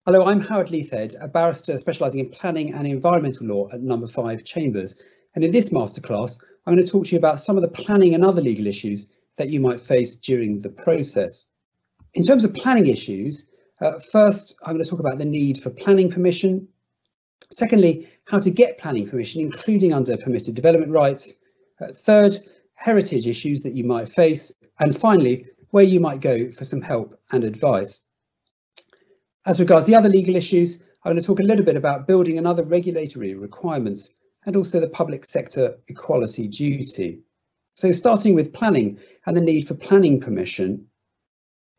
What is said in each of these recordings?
Hello, I'm Howard Leithhead, a barrister specialising in planning and environmental law at No. 5 Chambers. And in this masterclass, I'm going to talk to you about some of the planning and other legal issues that you might face during the process. In terms of planning issues, first, I'm going to talk about the need for planning permission. Secondly, how to get planning permission, including under permitted development rights. Third, heritage issues that you might face. And finally, where you might go for some help and advice. As regards the other legal issues, I'm going to talk a little bit about building and other regulatory requirements and also the public sector equality duty. So starting with planning and the need for planning permission.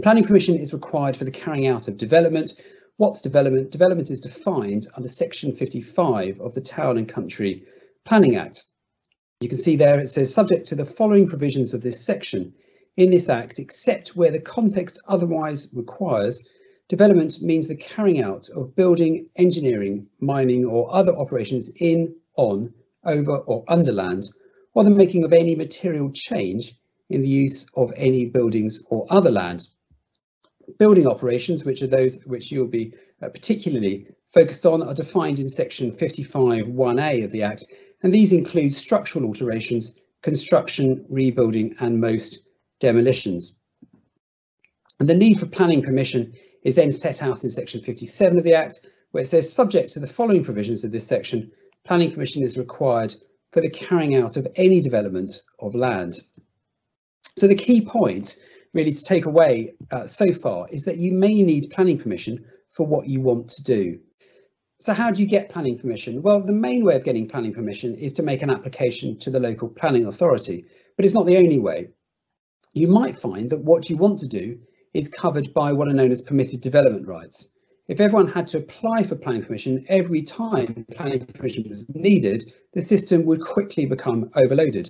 Planning permission is required for the carrying out of development. What's development? Development is defined under Section 55 of the Town and Country Planning Act. You can see there it says subject to the following provisions of this section. In this act, except where the context otherwise requires, development means the carrying out of building, engineering, mining or other operations in, on, over or under land, or the making of any material change in the use of any buildings or other land. Building operations, which are those which you'll be particularly focused on, are defined in section 55(1)(a) of the Act, and these include structural alterations, construction, rebuilding and most demolitions. And the need for planning permission is then set out in section 57 of the Act, where it says subject to the following provisions of this section, planning permission is required for the carrying out of any development of land. So the key point really to take away so far is that you may need planning permission for what you want to do. So how do you get planning permission? Well, the main way of getting planning permission is to make an application to the local planning authority, but it's not the only way. You might find that what you want to do is covered by what are known as permitted development rights. If everyone had to apply for planning permission every time planning permission was needed, the system would quickly become overloaded.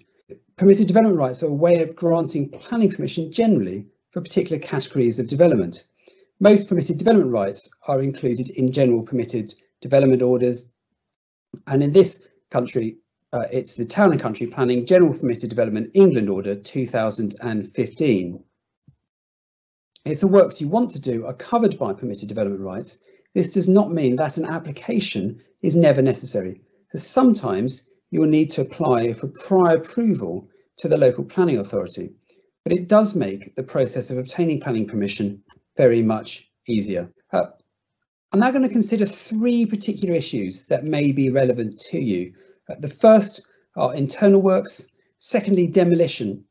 Permitted development rights are a way of granting planning permission generally for particular categories of development. Most permitted development rights are included in general permitted development orders, and in this country it's the Town and Country Planning General Permitted Development England Order 2015. If the works you want to do are covered by permitted development rights, this does not mean that an application is never necessary, as sometimes you will need to apply for prior approval to the local planning authority, but it does make the process of obtaining planning permission very much easier. I'm now going to consider three particular issues that may be relevant to you. The first are internal works, secondly demolition,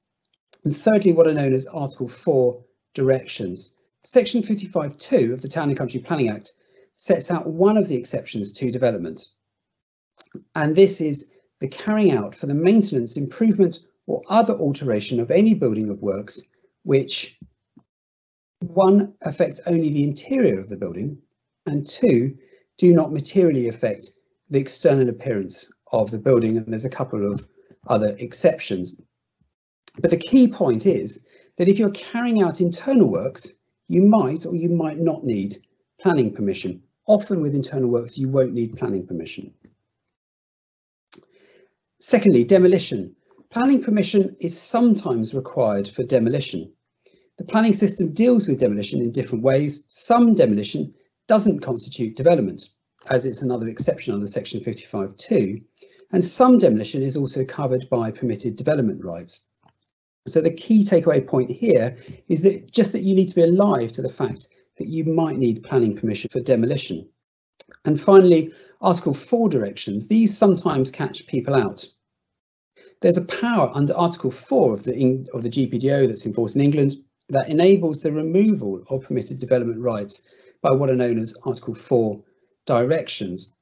and thirdly what are known as Article 4 directions. Section 55(2) of the Town and Country Planning Act sets out one of the exceptions to development, and this is the carrying out for the maintenance, improvement or other alteration of any building of works which, one, affect only the interior of the building, and two, do not materially affect the external appearance of the building, and there's a couple of other exceptions. But the key point is that if you're carrying out internal works, you might or you might not need planning permission. Often with internal works, you won't need planning permission. Secondly, demolition. Planning permission is sometimes required for demolition. The planning system deals with demolition in different ways. Some demolition doesn't constitute development, as it's another exception under section 55(2), and some demolition is also covered by permitted development rights. So the key takeaway point here is that just you need to be alive to the fact that you might need planning permission for demolition. And finally, Article 4 directions. These sometimes catch people out. There's a power under Article 4 of the GPDO that's enforced in England that enables the removal of permitted development rights by what are known as Article 4 directions.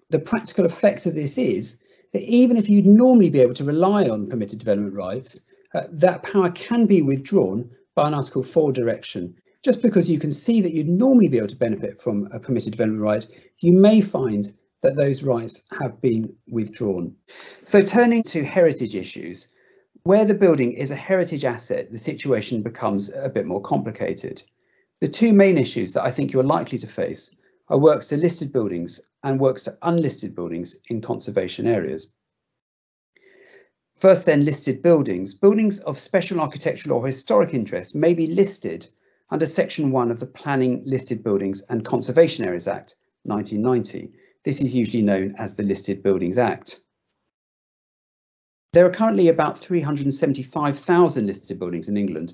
The practical effect of this is that even if you'd normally be able to rely on permitted development rights, that power can be withdrawn by an Article 4 direction. Just because you can see that you'd normally be able to benefit from a permitted development right, you may find that those rights have been withdrawn. So turning to heritage issues, where the building is a heritage asset, the situation becomes a bit more complicated. The two main issues that I think you're likely to face are works to listed buildings and works to unlisted buildings in conservation areas. First then, listed buildings. Buildings of special architectural or historic interest may be listed under Section 1 of the Planning, Listed Buildings and Conservation Areas Act 1990. This is usually known as the Listed Buildings Act. There are currently about 375,000 listed buildings in England.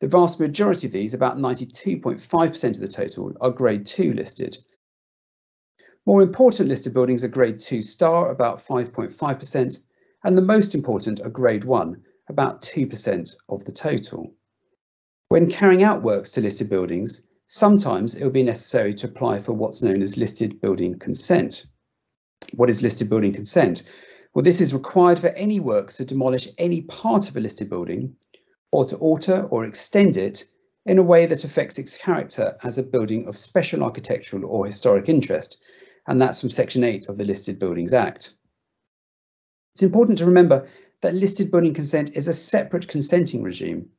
The vast majority of these, about 92.5% of the total, are Grade 2 listed. More important listed buildings are Grade 2 star, about 5.5%, and the most important are Grade 1, about 2% of the total. When carrying out works to listed buildings, sometimes it will be necessary to apply for what's known as listed building consent. What is listed building consent? Well, this is required for any works to demolish any part of a listed building or to alter or extend it in a way that affects its character as a building of special architectural or historic interest, and that's from Section 8 of the Listed Buildings Act. It's important to remember that listed building consent is a separate consenting regime.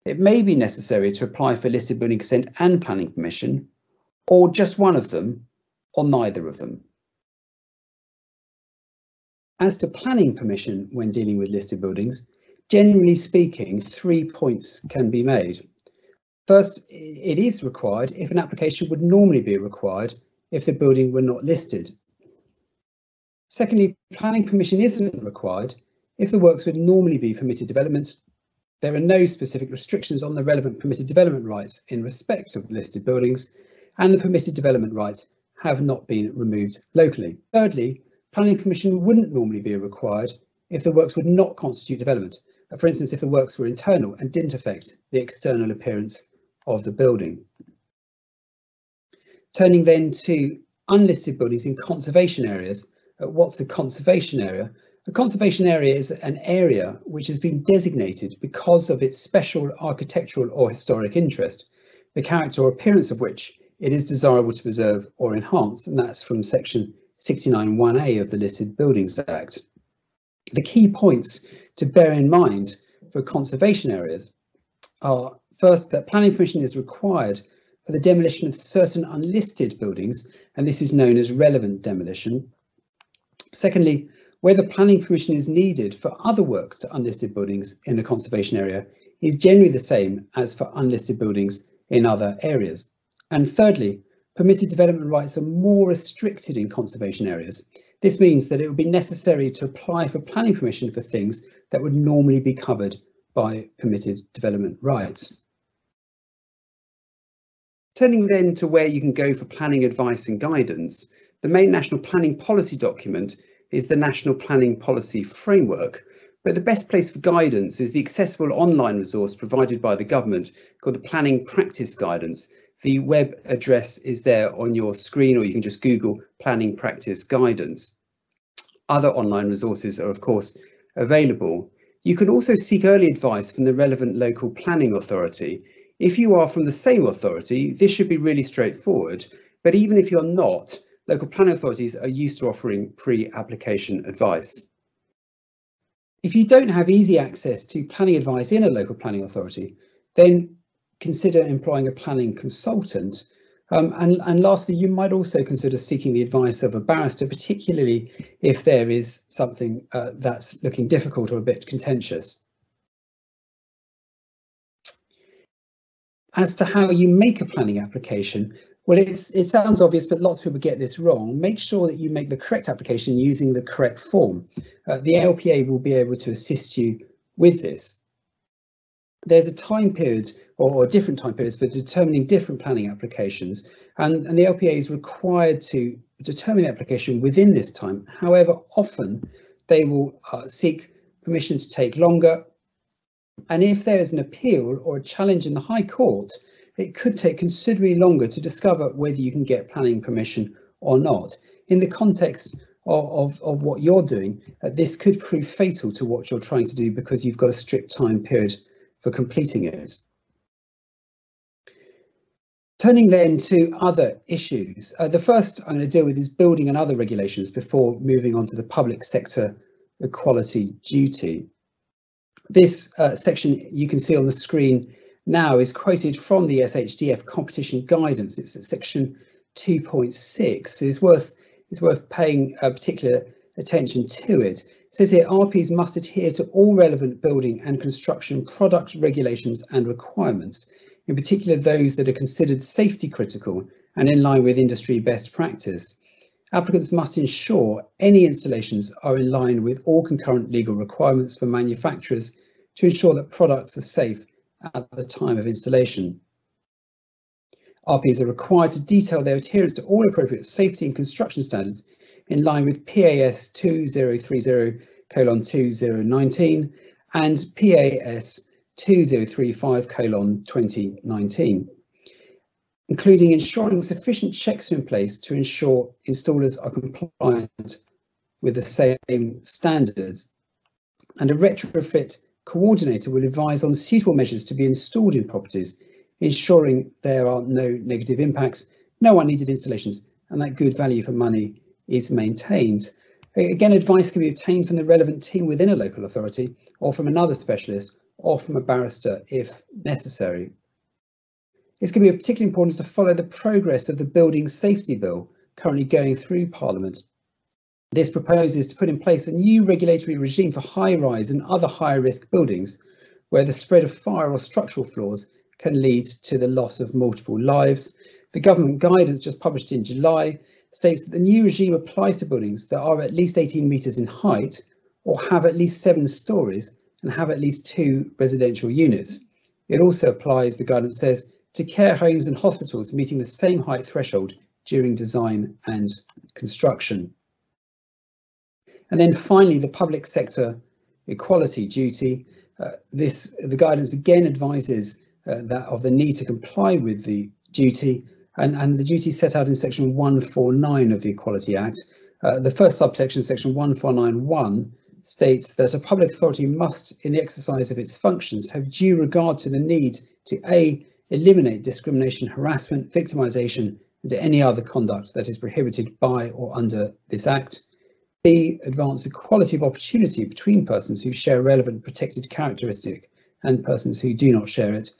It may be necessary to apply for listed building consent and planning permission, or just one of them, or neither of them. As to planning permission when dealing with listed buildings, generally speaking, 3 points can be made. First, it is required if an application would normally be required if the building were not listed. Secondly, planning permission isn't required if the works would normally be permitted development. There are no specific restrictions on the relevant permitted development rights in respect of listed buildings, and the permitted development rights have not been removed locally. Thirdly, planning permission wouldn't normally be required if the works would not constitute development. For instance, if the works were internal and didn't affect the external appearance of the building. Turning then to unlisted buildings in conservation areas. What's a conservation area? A conservation area is an area which has been designated because of its special architectural or historic interest, the character or appearance of which it is desirable to preserve or enhance, and that's from Section 69(1)(a) of the Listed Buildings Act. The key points to bear in mind for conservation areas are, first, that planning permission is required for the demolition of certain unlisted buildings, and this is known as relevant demolition. Secondly, whether planning permission is needed for other works to unlisted buildings in a conservation area is generally the same as for unlisted buildings in other areas. And thirdly, permitted development rights are more restricted in conservation areas. This means that it would be necessary to apply for planning permission for things that would normally be covered by permitted development rights. Turning then to where you can go for planning advice and guidance, the main national planning policy document is the National Planning Policy Framework, but the best place for guidance is the accessible online resource provided by the government called the Planning Practice Guidance. The web address is there on your screen, or you can just Google Planning Practice Guidance. Other online resources are, of course, available. You can also seek early advice from the relevant local planning authority. If you are from the same authority, this should be really straightforward, but even if you're not, local planning authorities are used to offering pre-application advice. If you don't have easy access to planning advice in a local planning authority, then consider employing a planning consultant. And lastly, you might also consider seeking the advice of a barrister, particularly if there is something that's looking difficult or a bit contentious. As to how you make a planning application, well, it sounds obvious, but lots of people get this wrong. Make sure that you make the correct application using the correct form. The LPA will be able to assist you with this. There's a time period or different time periods for determining different planning applications, and the LPA is required to determine the application within this time. However, often they will seek permission to take longer, and if there is an appeal or a challenge in the High Court, it could take considerably longer to discover whether you can get planning permission or not. In the context of what you're doing, this could prove fatal to what you're trying to do because you've got a strict time period for completing it. Turning then to other issues, the first I'm going to deal with is building and other regulations before moving on to the public sector equality duty. This section you can see on the screen now is quoted from the SHDF competition guidance. It's at section 2.6. It's worth paying particular attention to it. It says here, RPs must adhere to all relevant building and construction product regulations and requirements, in particular those that are considered safety critical and in line with industry best practice. Applicants must ensure any installations are in line with all concurrent legal requirements for manufacturers to ensure that products are safe at the time of installation. RPs are required to detail their adherence to all appropriate safety and construction standards in line with PAS 2030:2019 and PAS 2035:2019, including ensuring sufficient checks are in place to ensure installers are compliant with the same standards. And a retrofit coordinator will advise on suitable measures to be installed in properties, ensuring there are no negative impacts, no unneeded installations, and that good value for money is maintained. Again, advice can be obtained from the relevant team within a local authority or from another specialist or from a barrister if necessary. It's going to be of particular importance to follow the progress of the Building Safety Bill currently going through Parliament. This proposes to put in place a new regulatory regime for high-rise and other high-risk buildings where the spread of fire or structural flaws can lead to the loss of multiple lives. The government guidance just published in July states that the new regime applies to buildings that are at least 18 metres in height or have at least 7 stories and have at least 2 residential units. It also applies, the guidance says, to care homes and hospitals meeting the same height threshold during design and construction. And then finally, the public sector equality duty. The guidance again advises that of the need to comply with the duty and the duty set out in section 149 of the Equality Act. The first subsection, section 149(1), states that a public authority must, in the exercise of its functions, have due regard to the need to A, eliminate discrimination, harassment, victimisation, and to any other conduct that is prohibited by or under this Act. B, advance equality of opportunity between persons who share relevant protected characteristic and persons who do not share it.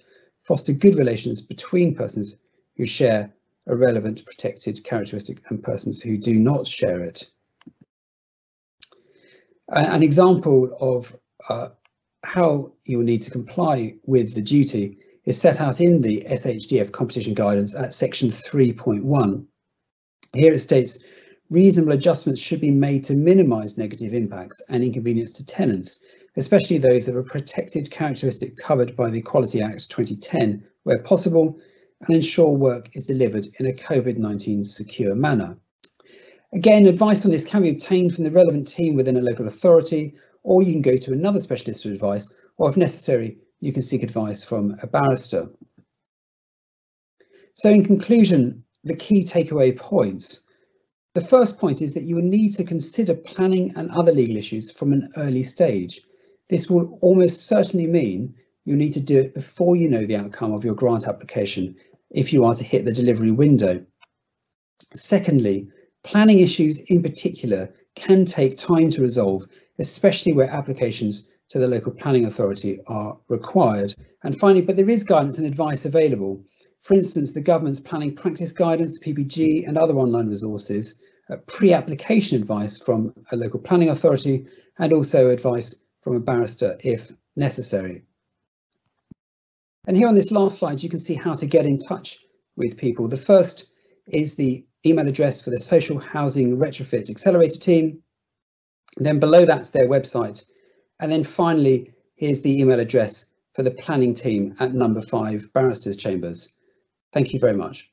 Foster good relations between persons who share a relevant protected characteristic and persons who do not share it. An example of how you will need to comply with the duty is set out in the SHDF competition guidance at section 3.1. Here it states, reasonable adjustments should be made to minimise negative impacts and inconvenience to tenants, especially those of a protected characteristic covered by the Equality Act 2010, where possible, and ensure work is delivered in a COVID-19 secure manner. Again, advice on this can be obtained from the relevant team within a local authority, or you can go to another specialist for advice, or if necessary, you can seek advice from a barrister. So in conclusion, the key takeaway points. The first point is that you will need to consider planning and other legal issues from an early stage. This will almost certainly mean you need to do it before you know the outcome of your grant application if you are to hit the delivery window. Secondly, planning issues in particular can take time to resolve, especially where applications to the local planning authority are required. And finally, but there is guidance and advice available. For instance, the government's planning practice guidance, the PPG, and other online resources, pre-application advice from a local planning authority, and also advice from a barrister if necessary. And here on this last slide, you can see how to get in touch with people. The first is the email address for the Social Housing Retrofit Accelerator team. And then below that's their website. And then finally, here's the email address for the planning team at number 5 Barristers Chambers. Thank you very much.